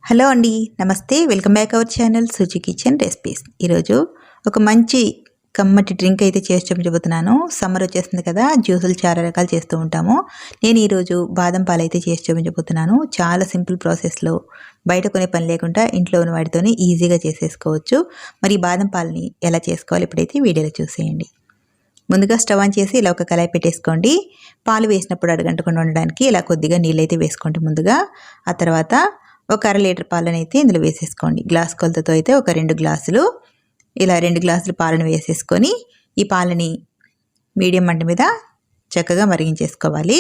Hello అండి, నమస్తే. Welcome back our channel Suchi kitchen recipes. ఈరోజు ఒక మంచి కమ్మటి డ్రింక్ అయితే చేసి చూపించబోతున్నాను. సమ్మర్ వచ్చేస్తుంది కదా, జ్యూసులు చాలా రకాలు చేస్తూ ఉంటాము. నేను ఈరోజు బాదం పాలు అయితే చేసి చూపించబోతున్నాను. చాలా సింపుల్ ప్రాసెస్లో, బయట కొనే పని లేకుండా ఇంట్లో ఉన్న వాటితోనే ఈజీగా చేసేసుకోవచ్చు. మరి ఈ బాదం పాలని ఎలా చేసుకోవాలి ఇప్పుడైతే వీడియోలో చూసేయండి. ముందుగా స్టవ్ ఆన్ చేసి ఇలా ఒక కళాయి పెట్టేసుకోండి. పాలు వేసినప్పుడు అడగంటకుండా ఉండడానికి ఇలా కొద్దిగా నీళ్ళు అయితే వేసుకోండి ముందుగా. ఆ తర్వాత ఒక అర లీటర్ పాలను అయితే ఇందులో వేసేసుకోండి. గ్లాస్ కొలతతో అయితే ఒక 2 గ్లాసులు, ఇలా 2 గ్లాసులు పాలను వేసేసుకొని ఈ పాలని మీడియం మంట మీద చక్కగా మరిగించేసుకోవాలి.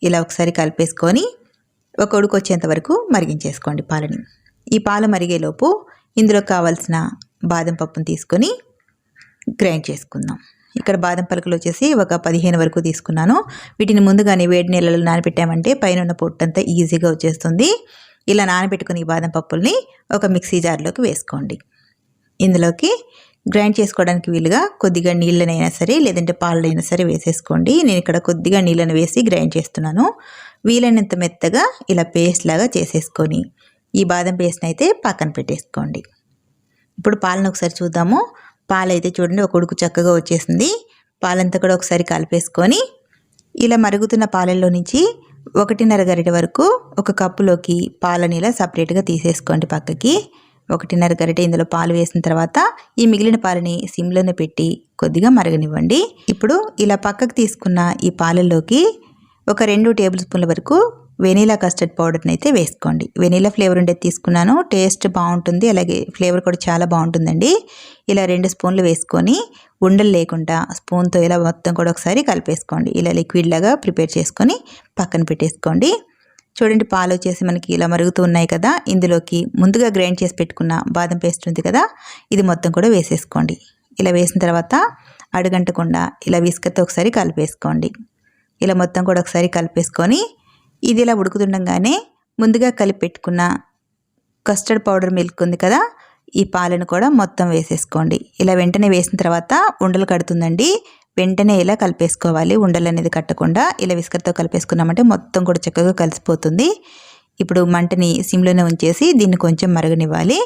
ఇలా ఒకసారి కలిపేసుకొని ఒక ఉడుకు వచ్చేంత వరకు మరిగించేసుకోండి పాలని. ఈ పాలు మరిగేలోపు ఇందులో కావాల్సిన బాదం పప్పును తీసుకొని గ్రైండ్ చేసుకుందాం. ఇక్కడ బాదం పలుకులు వచ్చేసి ఒక 15 వరకు తీసుకున్నాను. వీటిని ముందుగానే వేడి నీళ్ళలో నానబెట్టామంటే పైన ఉన్న పొట్టంతా ఈజీగా వచ్చేస్తుంది. ఇలా నానబెట్టుకుని ఈ బాదం పప్పుల్ని ఒక మిక్సీ జార్లోకి వేసుకోండి. ఇందులోకి గ్రైండ్ చేసుకోవడానికి వీలుగా కొద్దిగా నీళ్ళనైనా సరే లేదంటే పాలనైనా సరే వేసేసుకోండి. నేను ఇక్కడ కొద్దిగా నీళ్ళని వేసి గ్రైండ్ చేస్తున్నాను. వీలైనంత మెత్తగా ఇలా పేస్ట్ లాగా చేసేసుకొని ఈ బాదం పేస్ట్ని అయితే పక్కన పెట్టేసుకోండి. ఇప్పుడు పాలను ఒకసారి చూద్దాము. పాలు అయితే చూడండి, ఒక ఉడుకు చక్కగా వచ్చేసింది. పాలంతా కూడా ఒకసారి కలిపేసుకొని ఇలా మరుగుతున్న పాలల్లో నుంచి 1.5 గరిట వరకు ఒక కప్పులోకి పాలని ఇలా సపరేట్గా తీసేసుకోండి పక్కకి. 1.5 గరిట ఇందులో పాలు వేసిన తర్వాత ఈ మిగిలిన పాలని సిమ్లోనే పెట్టి కొద్దిగా మరగనివ్వండి. ఇప్పుడు ఇలా పక్కకు తీసుకున్న ఈ పాలల్లోకి ఒక 2 టేబుల్ స్పూన్ల వరకు వెనీలా కస్టర్డ్ పౌడర్ని అయితే వేసుకోండి. వెనీలా ఫ్లేవర్ ఉండేది తీసుకున్నాను, టేస్ట్ బాగుంటుంది, అలాగే ఫ్లేవర్ కూడా చాలా బాగుంటుందండి. ఇలా 2 స్పూన్లు వేసుకొని ఉండలు లేకుండా స్పూన్తో ఇలా మొత్తం కూడా ఒకసారి కలిపేసుకోండి. ఇలా లిక్విడ్ లాగా ప్రిపేర్ చేసుకొని పక్కన పెట్టేసుకోండి. చూడండి, పాలు వచ్చేసి మనకి ఇలా మరుగుతూ ఉన్నాయి కదా. ఇందులోకి ముందుగా గ్రైండ్ చేసి పెట్టుకున్న బాదం పేస్ట్ ఉంది కదా, ఇది మొత్తం కూడా వేసేసుకోండి. ఇలా వేసిన తర్వాత అడుగంటకుండా ఇలా విస్కర్తో ఒకసారి కలిపేసుకోండి. ఇలా మొత్తం కూడా ఒకసారి కలిపేసుకొని ఇది ఇలా ఉడుకుతుండగానే ముందుగా కలిపి పెట్టుకున్న కస్టర్డ్ పౌడర్ మిల్క్ ఉంది కదా, ఈ పాలను కూడా మొత్తం వేసేసుకోండి. ఇలా వెంటనే వేసిన తర్వాత ఉండలు కడుతుందండి. వెంటనే ఇలా కలిపేసుకోవాలి, ఉండలు అనేది కట్టకుండా. ఇలా విస్కర్తో కలిపేసుకున్నామంటే మొత్తం కూడా చక్కగా కలిసిపోతుంది. ఇప్పుడు మంటని సిమ్లోనే ఉంచేసి దీన్ని కొంచెం మరగనివ్వాలి.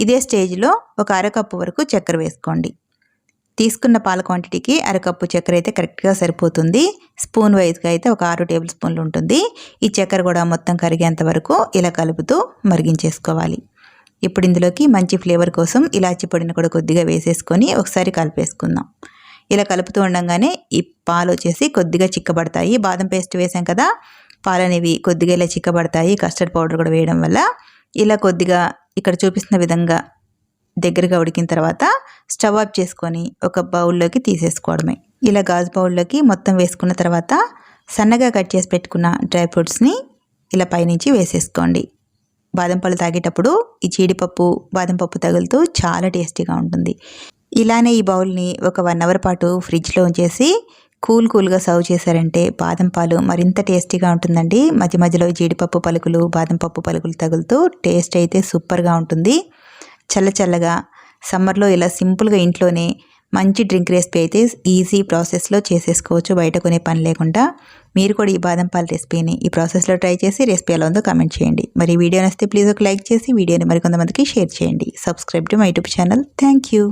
ఇదే స్టేజ్లో ఒక అరకప్పు వరకు చక్కెర వేసుకోండి. తీసుకున్న పాల క్వాంటిటీకి అరకప్పు చక్కెర అయితే కరెక్ట్గా సరిపోతుంది. స్పూన్ వైజ్గా అయితే ఒక 6 టేబుల్ స్పూన్లు ఉంటుంది. ఈ చక్కెర కూడా మొత్తం కరిగేంత వరకు ఇలా కలుపుతూ మరిగించేసుకోవాలి. ఇప్పుడు ఇందులోకి మంచి ఫ్లేవర్ కోసం ఇలాచి పొడిని కూడా కొద్దిగా వేసేసుకొని ఒకసారి కలిపేసుకుందాం. ఇలా కలుపుతూ ఉండగానే ఈ పాలు వచ్చేసి కొద్దిగా చిక్కబడతాయి. బాదం పేస్ట్ వేసాం కదా, పాలు అనేవి కొద్దిగా ఇలా చిక్కబడతాయి కస్టర్డ్ పౌడర్ కూడా వేయడం వల్ల. ఇలా కొద్దిగా ఇక్కడ చూపిస్తున్న విధంగా దగ్గరగా ఉడికిన తర్వాత స్టవ్ ఆఫ్ చేసుకొని ఒక బౌల్లోకి తీసేసుకోవడమే. ఇలా గాజు బౌల్లోకి మొత్తం వేసుకున్న తర్వాత సన్నగా కట్ చేసి పెట్టుకున్న డ్రై ఫ్రూట్స్ని ఇలా పైనుంచి వేసేసుకోండి. బాదం పాలు తాగేటప్పుడు ఈ జీడిపప్పు బాదం పప్పు తగులుతూ చాలా టేస్టీగా ఉంటుంది. ఇలానే ఈ బౌల్ని ఒక 1 అవర్ పాటు ఫ్రిడ్జ్లో ఉంచేసి కూల్గా సర్వ్ చేశారంటే బాదం పాలు మరింత టేస్టీగా ఉంటుందండి. మధ్య మధ్యలో జీడిపప్పు పలుకులు బాదం పప్పు పలుకులు తగులుతూ టేస్ట్ అయితే సూపర్గా ఉంటుంది. చల్లగా సమ్మర్లో ఇలా సింపుల్గా ఇంట్లోనే మంచి డ్రింక్ రెసిపీ అయితే ఈజీ ప్రాసెస్లో చేసేసుకోవచ్చు, బయట కొనే పని లేకుండా. మీరు కూడా ఈ బాదం పాల రెసిపీని ఈ ప్రాసెస్లో ట్రై చేసి రెసిపీ ఎలా ఉందో కామెంట్ చేయండి. మరి వీడియో నచ్చితే ప్లీజ్ ఒక లైక్ చేసి వీడియోని మరికొంతమందికి షేర్ చేయండి. Subscribe to my YouTube channel. Thank you.